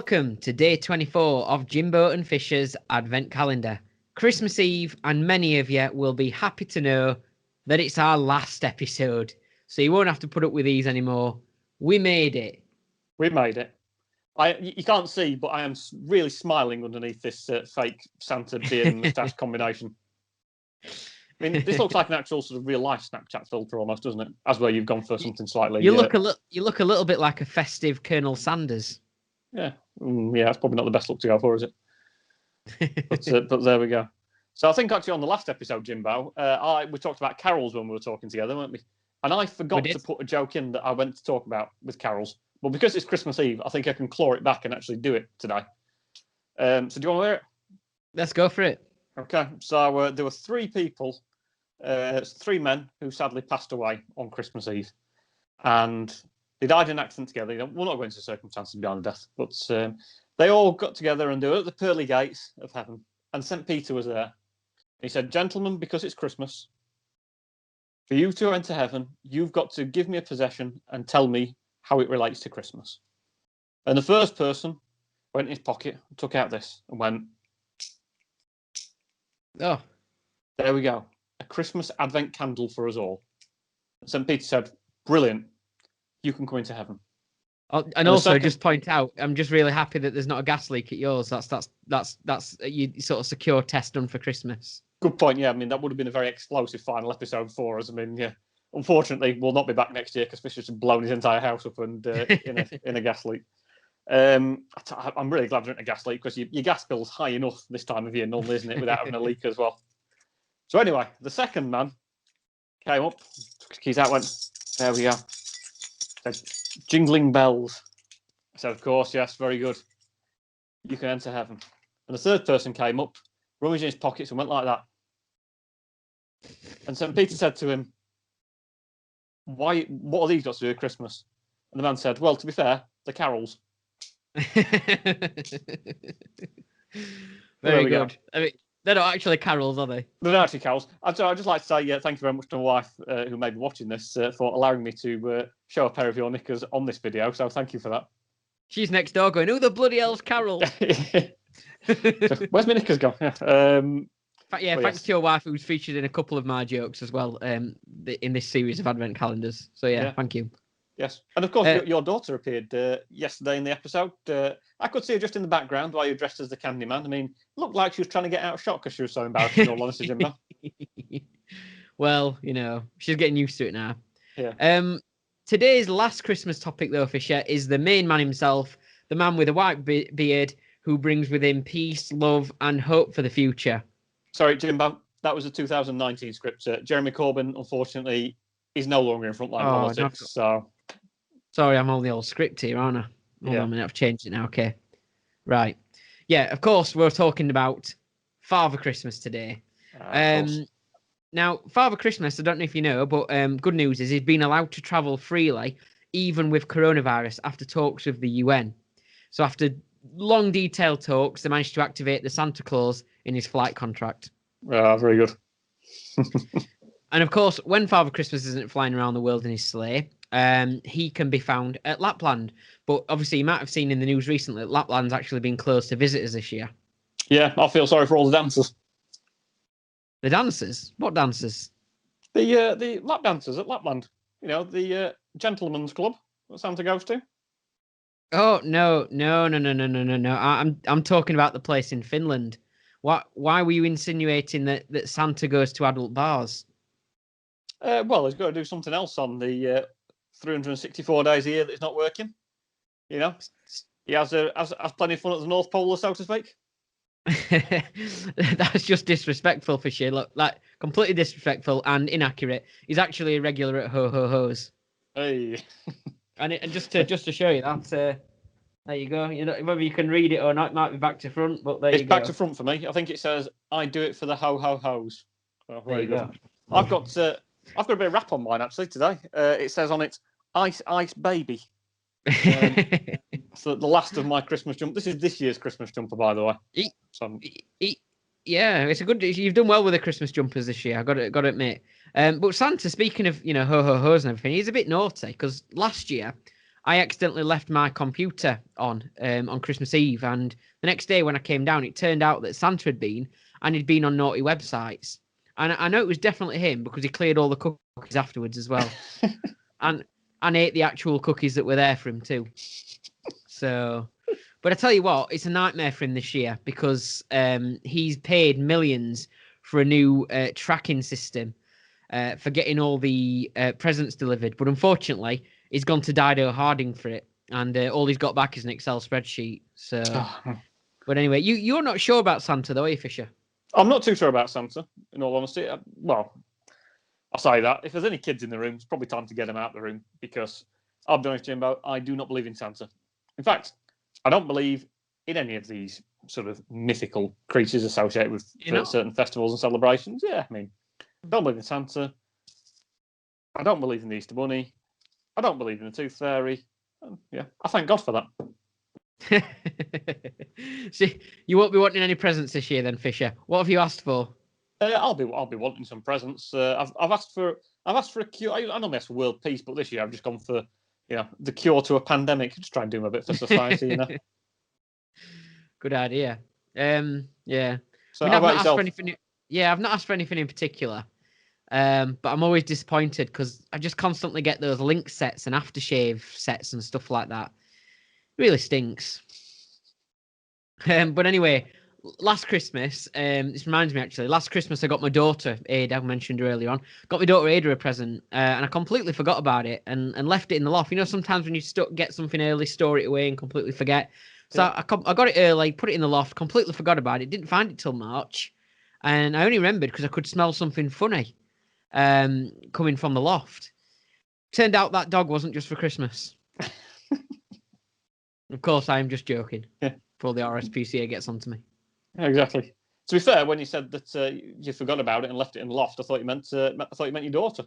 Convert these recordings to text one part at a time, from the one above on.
Welcome to day 24 of Jimbo and Fisher's Advent Calendar. Christmas Eve, and many of you will be happy to know that it's our last episode. So you won't have to put up with these anymore. We made it. We made it. You can't see, but I am really smiling underneath this fake Santa beard and moustache combination. I mean, this looks like an actual sort of real life Snapchat filter almost, doesn't it? As well, you've gone for something slightly. You look a little bit like a festive Colonel Sanders. Yeah, that's probably not the best look to go for, is it? But there we go. So I think actually on the last episode, Jimbo, we talked about carols when we were talking together, weren't we? And I forgot to put a joke in that I went to talk about with carols. But because it's Christmas Eve, I think I can claw it back and actually do it today. So do you want to hear it? Let's go for it. Okay. So there were three people, three men who sadly passed away on Christmas Eve. And they died in an accident together. We'll not go into the circumstances behind the death, but they all got together and they were at the pearly gates of heaven. And St. Peter was there. He said, "Gentlemen, because it's Christmas, for you to enter heaven, you've got to give me a possession and tell me how it relates to Christmas." And the first person went in his pocket, took out this, and went, "Oh, there we go. A Christmas Advent candle for us all." St. Peter said, "Brilliant. You can come into heaven." And also, just point out, I'm just really happy that there's not a gas leak at yours. That's you sort of secure test done for Christmas. Good point. Yeah, I mean that would have been a very explosive final episode for us. I mean, yeah. Unfortunately, we'll not be back next year because Fisher's blown his entire house up and in a gas leak. I'm really glad there isn't a gas leak because your gas bill's high enough this time of year, normally, isn't it, without having a leak as well. So anyway, the second man came up, took his keys out, went, "There we go." Said, "Jingling bells." I said, "Of course, yes, very good. You can enter heaven." And the third person came up, rummaged in his pockets and went like that. And St. Peter said to him, "What are these got to do with Christmas?" And the man said, "Well, to be fair, they're carols." Very good. I mean, they're not actually carols, are they? They're not actually carols. I'd just like to say thank you very much to my wife, who may be watching this, for allowing me to show a pair of your knickers on this video. So thank you for that. She's next door going, "Who the bloody hell's carols?" So, where's my knickers gone? Thanks to your wife, who's featured in a couple of my jokes as well in this series of Advent calendars. So yeah. Thank you. Yes, and of course your daughter appeared yesterday in the episode. I could see her just in the background while you were dressed as the Candyman. I mean, it looked like she was trying to get out of shot because she was so embarrassed. In all honesty, Jimbo. Well, she's getting used to it now. Yeah. Today's last Christmas topic, though, Fisher, is the main man himself, the man with a white beard who brings with him peace, love, and hope for the future. Sorry, Jimbo. That was a 2019 script. Jeremy Corbyn, unfortunately, is no longer in frontline politics. No. So, sorry, I'm on the old script here, aren't I? Hold on a minute, I've changed it now. Okay, right. Yeah, of course, we're talking about Father Christmas today. Now, Father Christmas, I don't know if you know, but good news is he's been allowed to travel freely, even with coronavirus, after talks with the UN. So after long, detailed talks, they managed to activate the Santa Claus in his flight contract. Very good. And of course, when Father Christmas isn't flying around the world in his sleigh, he can be found at Lapland. But obviously, you might have seen in the news recently that Lapland's actually been closed to visitors this year. Yeah, I feel sorry for all the dancers. The dancers? What dancers? The lap dancers at Lapland. The gentleman's club that Santa goes to. Oh no! I'm talking about the place in Finland. Why were you insinuating that Santa goes to adult bars? Well, he's got to do something else on the 364 days a year that he's not working. He has plenty of fun at the North Pole, so to speak. That's just disrespectful for shit. Look, like completely disrespectful and inaccurate. He's actually a regular at Ho Ho Ho's. Hey. And just to show you that, there you go. Whether you can read it or not, it might be back to front, but there you go. It's back to front for me. I think it says, "I do it for the Ho Ho Ho's." Oh, there you go. I've got a bit of rap on mine actually today. It says on it, "Ice Ice Baby." So the last of my Christmas jumper. This is this year's Christmas jumper, by the way. Yeah, it's a good. You've done well with the Christmas jumpers this year. I got to admit. But Santa, speaking of ho ho ho's and everything, he's a bit naughty because last year I accidentally left my computer on Christmas Eve, and the next day when I came down, it turned out that Santa had been, and he'd been on naughty websites. And I know it was definitely him because he cleared all the cookies afterwards as well, and ate the actual cookies that were there for him too. So, but I tell you what, it's a nightmare for him this year because he's paid millions for a new tracking system for getting all the presents delivered. But unfortunately, he's gone to Dido Harding for it, and all he's got back is an Excel spreadsheet. So, but anyway, you're not sure about Santa, though, are you, Fisher? I'm not too sure about Santa, in all honesty. Well, I'll say that. If there's any kids in the room, it's probably time to get them out of the room because I'll be honest, Jimbo, I do not believe in Santa. In fact, I don't believe in any of these sort of mythical creatures associated with certain festivals and celebrations. Yeah, I mean, I don't believe in Santa. I don't believe in the Easter Bunny. I don't believe in the Tooth Fairy. Yeah, I thank God for that. See, you won't be wanting any presents this year, then, Fisher. What have you asked for? I'll be wanting some presents. I've asked for a cure. I normally ask for world peace, but this year I've just gone for the cure to a pandemic. Just try and do my bit for society. Good idea. Yeah. So I mean, how I've about not asked yourself? for anything. Yeah, I've not asked for anything in particular. But I'm always disappointed because I just constantly get those link sets and aftershave sets and stuff like that. It really stinks. But anyway, last Christmas, this reminds me actually, last Christmas I got my daughter, Ada, I mentioned earlier on, got my daughter Ada a present, and I completely forgot about it and left it in the loft. You know, sometimes when you get something early, store it away and completely forget. So yeah. I got it early, put it in the loft, completely forgot about it, didn't find it till March. And I only remembered because I could smell something funny coming from the loft. Turned out that dog wasn't just for Christmas. Of course, I am just joking. Yeah. Before the RSPCA gets onto me. Yeah, exactly. To be fair, when you said that you forgot about it and left it in the loft, I thought you meant your daughter.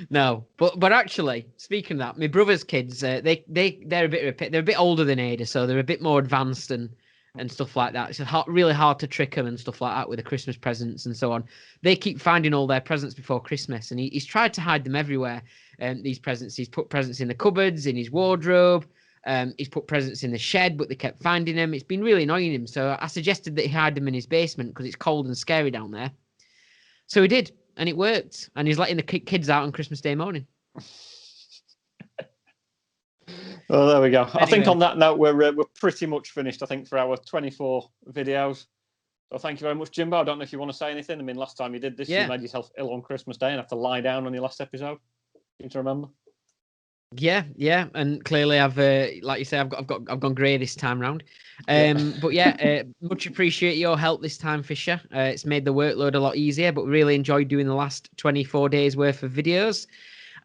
No, but actually, speaking of that, my brother's kids, they're a bit older than Ada, so they're a bit more advanced and stuff like that. It's really hard to trick them and stuff like that with the Christmas presents and so on. They keep finding all their presents before Christmas, and he's tried to hide them everywhere. These presents, he's put presents in the cupboards, in his wardrobe. He's put presents in the shed, but they kept finding them. It's been really annoying him. So I suggested that he hide them in his basement because it's cold and scary down there. So he did, and it worked. And he's letting the kids out on Christmas Day morning. Well, there we go. Anyway. I think on that note, we're pretty much finished, I think, for our 24 videos. So thank you very much, Jimbo. I don't know if you want to say anything. I mean, last time you did this, you made yourself ill on Christmas Day and had to lie down on your last episode. Do you remember? Yeah, and clearly I've, like you say, I've gone grey this time round. But yeah, much appreciate your help this time, Fisher. It's made the workload a lot easier, but really enjoyed doing the last 24 days worth of videos.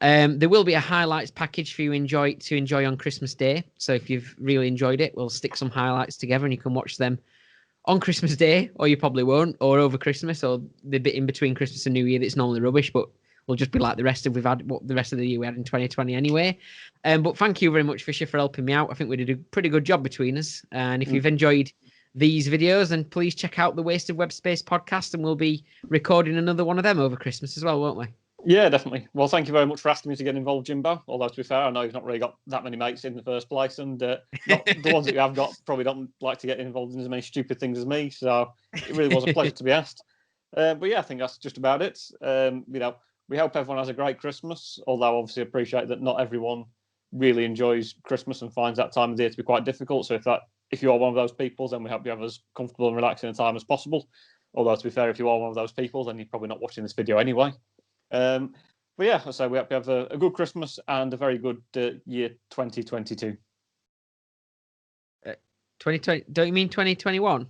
There will be a highlights package for you to enjoy on Christmas Day. So if you've really enjoyed it, we'll stick some highlights together and you can watch them on Christmas Day, or you probably won't, or over Christmas, or the bit in between Christmas and New Year that's normally rubbish, but we'll just be like the rest of the year we had in 2020 anyway. But thank you very much, Fisher, for helping me out. I think we did a pretty good job between us. And if you've enjoyed these videos, then please check out the Wasted Web Space podcast, and we'll be recording another one of them over Christmas as well, won't we? Yeah, definitely. Well, thank you very much for asking me to get involved, Jimbo. Although, to be fair, I know you've not really got that many mates in the first place, and the ones that you have got probably don't like to get involved in as many stupid things as me. So it really was a pleasure to be asked. But yeah, I think that's just about it. We hope everyone has a great Christmas, although obviously appreciate that not everyone really enjoys Christmas and finds that time of the year to be quite difficult. So if you are one of those people, then we hope you have as comfortable and relaxing a time as possible. Although, to be fair, if you are one of those people, then you're probably not watching this video anyway. But yeah, so we hope you have a good Christmas and a very good year 2022. 2020? Don't you mean 2021?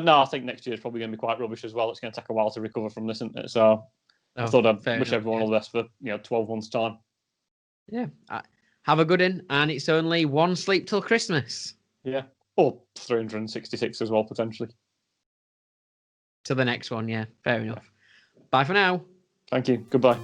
No, I think next year is probably going to be quite rubbish as well. It's going to take a while to recover from this, isn't it? So I thought I'd wish everyone all the best for 12 months' time. Yeah. Have a good one, and it's only one sleep till Christmas. Yeah. Or 366 as well, potentially. To the next one, yeah. Fair enough. Bye for now. Thank you. Goodbye.